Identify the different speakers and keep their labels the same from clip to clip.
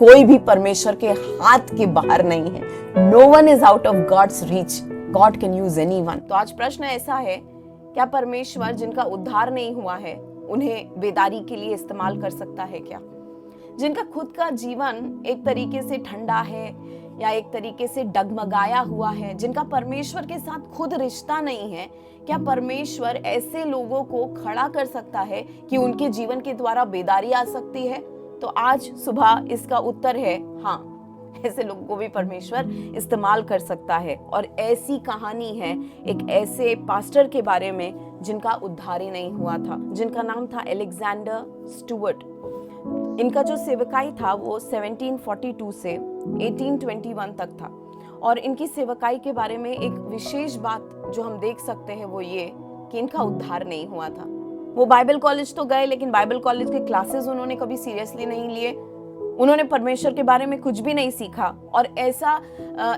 Speaker 1: कोई भी परमेश्वर के हाथ के बाहर नहीं है। No one is out of God's reach, God can use anyone. तो आज प्रश्न ऐसा है, क्या परमेश्वर जिनका उद्धार नहीं हुआ है उन्हें बेदारी के लिए इस्तेमाल कर सकता है क्या? जिनका खुद का जीवन एक तरीके से ठंडा है या एक तरीके से डगमगाया हुआ है, जिनका परमेश्वर के साथ खुद रिश्ता नहीं है, क्या परमेश्वर ऐसे लोगों को खड़ा कर सकता है कि उनके जीवन के द्वारा बेदारी आ सकती है? तो आज सुबह इसका उत्तर है हाँ, ऐसे लोगों को भी परमेश्वर इस्तेमाल कर सकता है। और ऐसी कहानी है एक ऐसे पास्टर के बारे में जिनका उद्धार ही नहीं हुआ था, जिनका नाम था अलेक्जेंडर स्टुअर्ट। इनका जो सेवकाई था वो 1742 से 1821 तक था। और इनकी सेवकाई के बारे में एक विशेष बात जो हम देख सकते हैं वो ये कि इनका उद्धार नहीं हुआ था। वो बाइबल कॉलेज तो गए, लेकिन बाइबल कॉलेज के क्लासेस उन्होंने कभी सीरियसली नहीं लिए। उन्होंने परमेश्वर के बारे में कुछ भी नहीं सीखा। और ऐसा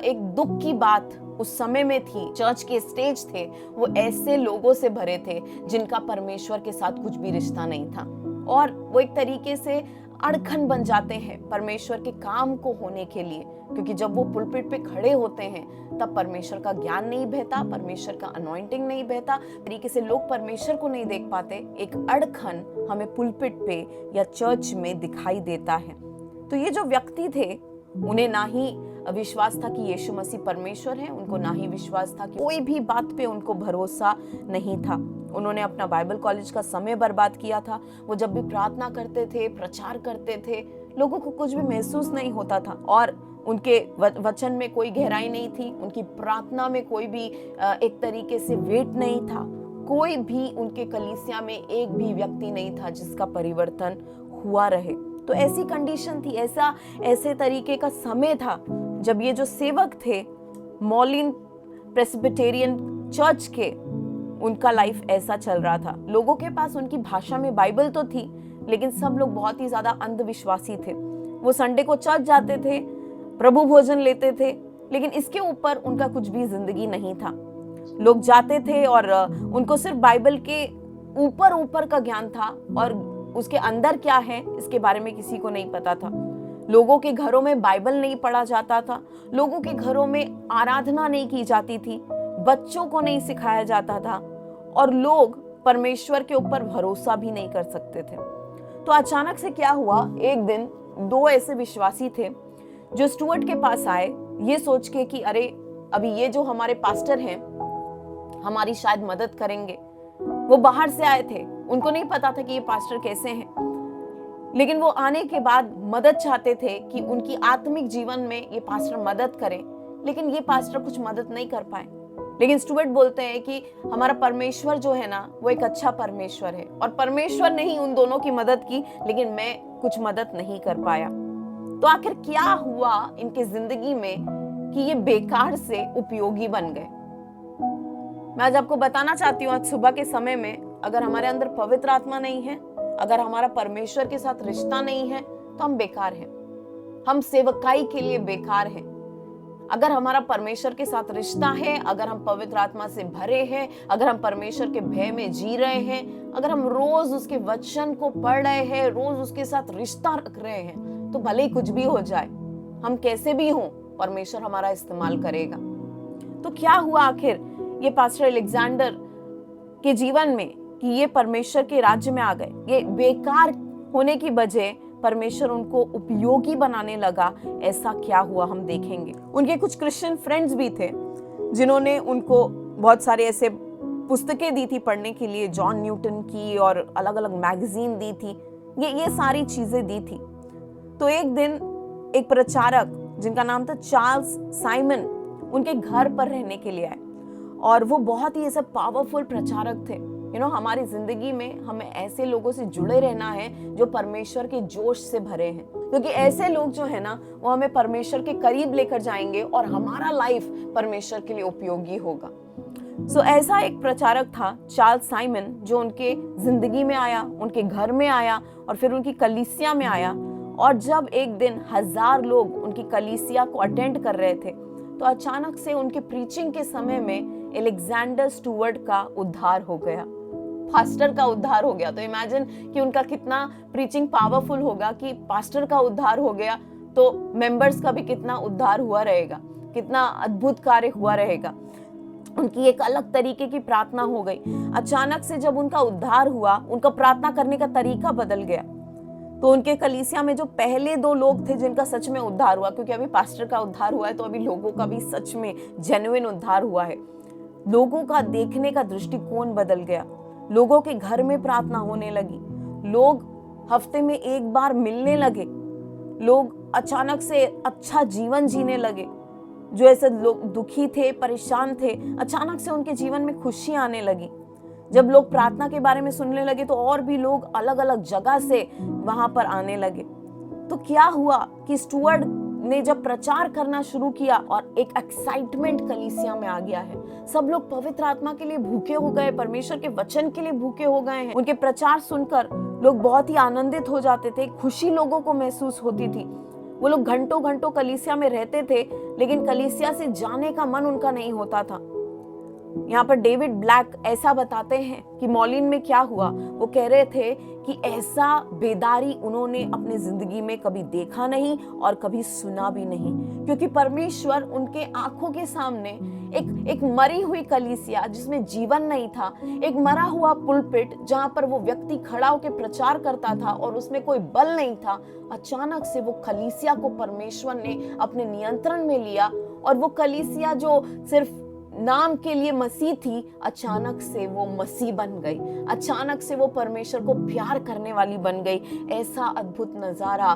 Speaker 1: एक दुख की बात उस समय में थी, चर्च के स्टेज थे वो ऐसे लोगों से भरे थे जिनका परमेश्वर के साथ कुछ भी रिश्ता नहीं था। और वो एक तरीके से अड़खन बन जाते हैं परमेश्वर के काम को होने के लिए, क्योंकि जब वो पुलपिट पे खड़े होते हैं तब परमेश्वर का ज्ञान नहीं बहता, परमेश्वर का अनॉइंटिंग नहीं बहता, तरीके से लोग परमेश्वर को नहीं देख पाते। एक अड़खन हमें पुलपिट पे या चर्च में दिखाई देता है। तो ये जो व्यक्ति थे उन्हें ना ही विश्वास था कि यीशु मसीह परमेश्वर है, उनको ना ही विश्वास था कि कोई भी बात पे उनको भरोसा नहीं था। उन्होंने अपना बाइबल कॉलेज का समय बर्बाद किया था। वो जब भी प्रार्थना करते थे, प्रचार करते थे, लोगों को कुछ भी महसूस नहीं होता था और उनके वचन में कोई गहराई नहीं थी, उनकी प्रार्थना में कोई भी एक तरीके से वेट नहीं था। कोई भी उनके कलीसिया में एक भी व्यक्ति नहीं था जिसका परिवर्तन हुआ रहे। तो ऐसी कंडीशन थी, ऐसे तरीके का समय था जब ये जो सेवक थे मॉलिन प्रेस्बिटेरियन चर्च के, उनका लाइफ ऐसा चल रहा था। लोगों के पास उनकी भाषा में बाइबल तो थी, लेकिन सब लोग बहुत ही ज्यादा अंधविश्वासी थे। वो संडे को चर्च जाते थे, प्रभु भोजन लेते थे, लेकिन इसके ऊपर उनका कुछ भी जिंदगी नहीं था। लोग जाते थे और उनको सिर्फ बाइबल के ऊपर का ज्ञान था और उसके अंदर क्या है इसके बारे में किसी को नहीं पता था। लोगों के घरों में बाइबल नहीं पढ़ा जाता था, लोगों के घरों में आराधना नहीं की जाती थी, बच्चों को नहीं सिखाया जाता था और लोग परमेश्वर के ऊपर भरोसा भी नहीं कर सकते थे। तो अचानक से क्या हुआ, एक दिन दो ऐसे विश्वासी थे जो स्टुअर्ट के पास आए ये सोच के कि अरे अभी ये जो हमारे पास्टर हैं हमारी शायद मदद करेंगे। वो बाहर से आए थे, उनको नहीं पता था कि ये पास्टर कैसे हैं, लेकिन वो आने के बाद मदद चाहते थे कि उनकी आत्मिक जीवन में ये पास्टर मदद करे, लेकिन ये पास्टर कुछ मदद नहीं कर पाए। लेकिन स्टुअर्ट बोलते हैं कि हमारा परमेश्वर जो है ना वो एक अच्छा परमेश्वर है और परमेश्वर ने ही उन दोनों की मदद की, लेकिन मैं कुछ मदद नहीं कर पाया। तो आखिर क्या हुआ इनके जिंदगी में कि ये बेकार से उपयोगी बन गए? मैं आज आपको बताना चाहती हूँ, आज सुबह के समय में अगर हमारे अंदर पवित्र आत्मा नहीं है, अगर हमारा परमेश्वर के साथ रिश्ता नहीं है तो हम बेकार हैं, हम सेवकाई के लिए बेकार हैं। अगर हमारा परमेश्वर के साथ रिश्ता है, अगर हम पवित्र आत्मा से भरे हैं, अगर हम परमेश्वर के भय में जी रहे हैं, अगर हम रोज उसके वचन को पढ़ रहे हैं, रोज उसके साथ रिश्ता रख रहे हैं, तो भले ही कुछ भी हो जाए, हम कैसे भी हों, परमेश्वर हमारा इस्तेमाल करेगा। तो क्या हुआ आखिर ये पास्टर अलेक्जेंडर के जीवन में कि ये परमेश्वर के राज्य में आ गए? ये बेकार होने की बजाय परमेश्वर उनको उपयोगी बनाने लगा। ऐसा क्या हुआ हम देखेंगे। उनके कुछ क्रिश्चियन फ्रेंड्स भी थे जिन्होंने उनको बहुत सारे ऐसे पुस्तकें दी थी पढ़ने के लिए, जॉन न्यूटन की और अलग अलग मैगजीन दी थी, ये सारी चीजें दी थी। तो एक दिन एक प्रचारक जिनका नाम था चार्ल्स साइमन उनके घर पर रहने के लिए आए और वो बहुत ही ऐसे पावरफुल प्रचारक थे। हमारी जिंदगी में हमें ऐसे लोगों से जुड़े रहना है जो परमेश्वर के जोश से भरे हैं, क्योंकि ऐसे लोग जो है ना वो हमें परमेश्वर के करीब लेकर जाएंगे और हमारा लाइफ परमेश्वर के लिए उपयोगी होगा। सो ऐसा एक प्रचारक था चार्ल्स साइमन जो उनके जिंदगी में आया, उनके घर में आया और फिर उनकी कलीसिया में आया। और जब एक दिन 1000 लोग उनकी कलीसिया को अटेंड कर रहे थे तो अचानक से उनके प्रीचिंग के समय में अलेक्जेंडर स्टुअर्ट का उद्धार हो गया, पास्टर का उद्धार हो गया। तो इमेजिन कि उनका कितना प्रीचिंग पावरफुल होगा कि पास्टर का उद्धार हो गया। तो मेंबर्स का भी कितना उद्धार हुआ रहेगा, कितना अद्भुत कार्य हुआ रहेगा। उनकी एक अलग तरीके की प्रार्थना हो गई। अचानक से जब उनका उद्धार हुआ, उनका प्रार्थना करने का तरीका बदल गया। तो उनके कलीसिया में जो पहले 2 लोग थे जिनका सच में उद्धार हुआ, क्योंकि अभी पास्टर का उद्धार हुआ है तो अभी लोगों का भी सच में जेन्युइन उद्धार हुआ है। लोगों का देखने का दृष्टिकोण बदल गया। लोगों के घर में प्रार्थना होने लगी। लोग हफ्ते में 1 बार मिलने लगे। लोग अचानक से अच्छा जीवन जीने लगे। जो ऐसे लोग दुखी थे, परेशान थे, अचानक से उनके जीवन में खुशी आने लगी। जब लोग प्रार्थना के बारे में सुनने लगे तो और भी लोग अलग अलग जगह से वहां पर आने लगे। तो क्या हुआ कि स्टुअर्ड ने जब प्रचार करना शुरू किया और एक एक्साइटमेंट कलीसिया में आ गया है। सब लोग पवित्र आत्मा के लिए भूखे हो गए, परमेश्वर के वचन के लिए भूखे हो गए हैं। उनके प्रचार सुनकर लोग बहुत ही आनंदित हो जाते थे। खुशी लोगों को महसूस होती थी। वो लोग घंटों घंटों कलीसिया में रहते थे, लेकिन कलीसिया से जाने का मन उनका नहीं होता था। यहाँ पर डेविड ब्लैक ऐसा बताते हैं कि मॉलिन में क्या हुआ। वो कह रहे थे कि ऐसा बेदारी उन्होंने अपनी जिंदगी में कभी देखा नहीं और कभी सुना भी नहीं, क्योंकि परमेश्वर उनके आंखों के सामने एक मरी हुई कलीसिया जिसमें जीवन नहीं था, एक मरा हुआ पुलपिट जहां पर वो व्यक्ति खड़ा होकर प्रचार करता था और उसमें कोई बल नहीं था। अचानक से वो कलीसिया को परमेश्वर ने अपने नियंत्रण में लिया और वो कलीसिया जो सिर्फ नाम के लिए मसीह थी, अचानक से वो मसीह बन गई। अचानक से वो परमेश्वर को प्यार करने वाली बन गई। ऐसा अद्भुत नजारा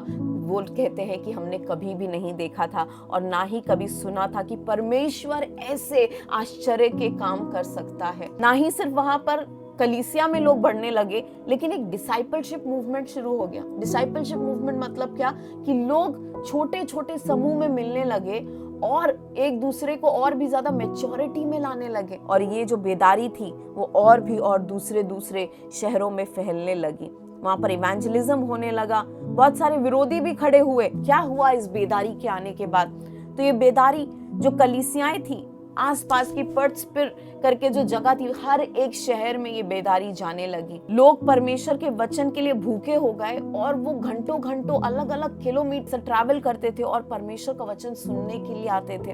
Speaker 1: वो कहते हैं कि हमने कभी भी नहीं देखा था और ना ही कभी सुना था कि परमेश्वर ऐसे आश्चर्य के काम कर सकता है। ना ही सिर्फ वहां पर कलीसिया में लोग बढ़ने लगे, लेकिन एक डिसाइपलशिप मूवमेंट शुरू हो गया। डिसाइपलशिप मूवमेंट मतलब क्या कि लोग छोटे छोटे समूह में मिलने लगे और एक दूसरे को और भी ज्यादा मैच्योरिटी में लाने लगे। और ये जो बेदारी थी वो और भी और दूसरे शहरों में फैलने लगी। वहां पर इवेंजलिज्म होने लगा। बहुत सारे विरोधी भी खड़े हुए। क्या हुआ इस बेदारी के आने के बाद? तो ये बेदारी जो कलीसियाएं थी, आसपास की पर्ट्सपिर करके जो जगह थी, हर एक शहर में ये बेदारी जाने लगी। लोग परमेश्वर के वचन के लिए भूखे हो गए और वो घंटों घंटों अलग अलग किलोमीटर ट्रैवल करते थे और परमेश्वर का वचन सुनने के लिए आते थे।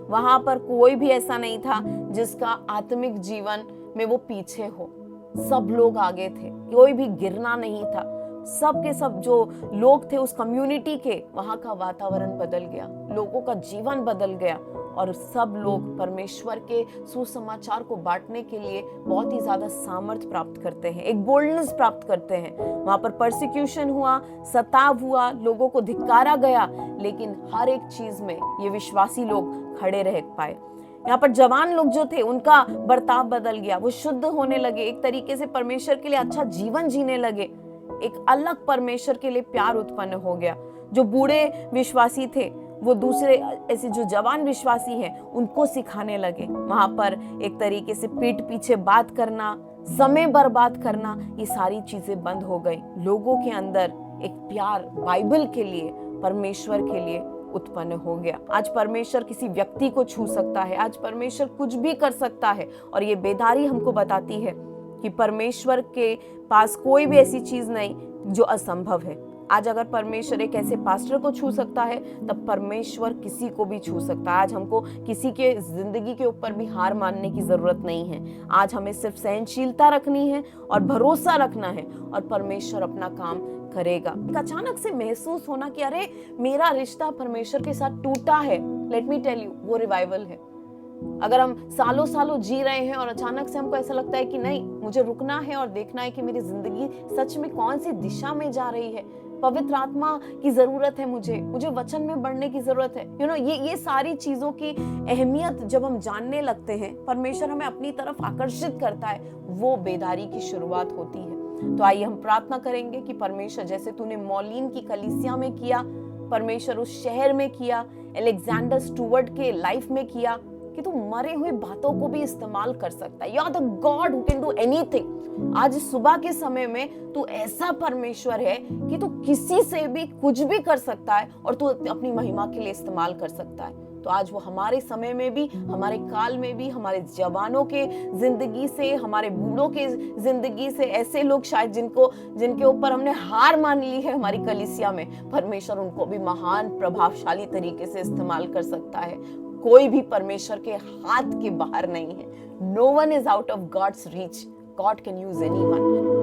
Speaker 1: वहां पर कोई भी ऐसा नहीं था जिसका आत्मिक जीवन में वो पीछे हो। सब लोग आगे थे, कोई भी गिरना नहीं था। सब के सब जो लोग थे उस कम्युनिटी के, वहां का वातावरण बदल गया, लोगों का जीवन बदल गया और सब लोग परमेश्वर के सुसमाचार को बांटने के लिए बहुत ही ज्यादा सामर्थ्य प्राप्त करते हैं, एक बोल्डनेस प्राप्त करते हैं। वहां पर परसिक्यूशन हुआ, सताव हुआ, लोगों को धिक्कारा गया, लेकिन हर एक चीज में ये विश्वासी लोग खड़े रह पाए। यहाँ पर जवान लोग जो थे उनका बर्ताव बदल गया, वो शुद्ध होने लगे, एक तरीके से परमेश्वर के लिए अच्छा जीवन जीने लगे। एक अलग परमेश्वर के लिए प्यार उत्पन्न हो गया। जो बूढ़े विश्वासी थे वो दूसरे ऐसे जो जवान विश्वासी हैं उनको सिखाने लगे। वहां पर एक तरीके से पीठ पीछे बात करना, समय बर्बाद करना, ये सारी चीजें बंद हो गई। लोगों के अंदर एक प्यार बाइबल के लिए, परमेश्वर के लिए उत्पन्न हो गया। आज परमेश्वर किसी व्यक्ति को छू सकता है, आज परमेश्वर कुछ भी कर सकता है। और ये बेदारी हमको बताती है कि परमेश्वर के पास कोई भी ऐसी चीज नहीं जो असंभव है। आज अगर परमेश्वर एक ऐसे पास्टर को छू सकता है, तब परमेश्वर किसी को भी छू सकता है। आज हमको किसी के जिंदगी के ऊपर भी हार मानने की जरूरत नहीं है। आज हमें सिर्फ सहनशीलता रखनी है और भरोसा रखना है और परमेश्वर अपना काम करेगा। अचानक से महसूस होना कि अरे मेरा रिश्ता परमेश्वर के साथ टूटा है, लेट मी टेल यू, वो रिवाइवल है। अगर हम सालों सालों जी रहे हैं और अचानक से हमको ऐसा लगता है कि नहीं, मुझे रुकना है और देखना है कि मेरी जिंदगी सच में कौन सी दिशा में जा रही है, पवित्र आत्मा की जरूरत है, मुझे वचन में बढ़ने की जरूरत है। ये सारी चीजों की अहमियत जब हम जानने लगते हैं, परमेश्वर हमें अपनी तरफ आकर्षित करता है, वो बेदारी की शुरुआत होती है। तो आइए हम प्रार्थना करेंगे कि परमेश्वर जैसे तूने मॉलिन की कलीसिया में किया, परमेश्वर उस शहर में किया, अलेक्जेंडर स्टुअर्ट के लाइफ में किया, कि तू मरे हुए बातों को भी इस्तेमाल कर सकता है। You are the God who can do anything. आज सुबह के समय में तू ऐसा परमेश्वर है कि तू किसी से भी कुछ भी कर सकता है और तू अपनी महिमा के लिए इस्तेमाल कर सकता है। तो आज वो हमारे समय में भी, हमारे काल में भी, हमारे जवानों के जिंदगी से, हमारे बूढ़ों के जिंदगी से, ऐसे लोग शायद जिनके ऊपर हमने हार मान ली है हमारी कलीसिया में, परमेश्वर उनको भी महान प्रभावशाली तरीके से इस्तेमाल कर सकता है। कोई भी परमेश्वर के हाथ के बाहर नहीं है। No one is out of God's reach. God can use anyone.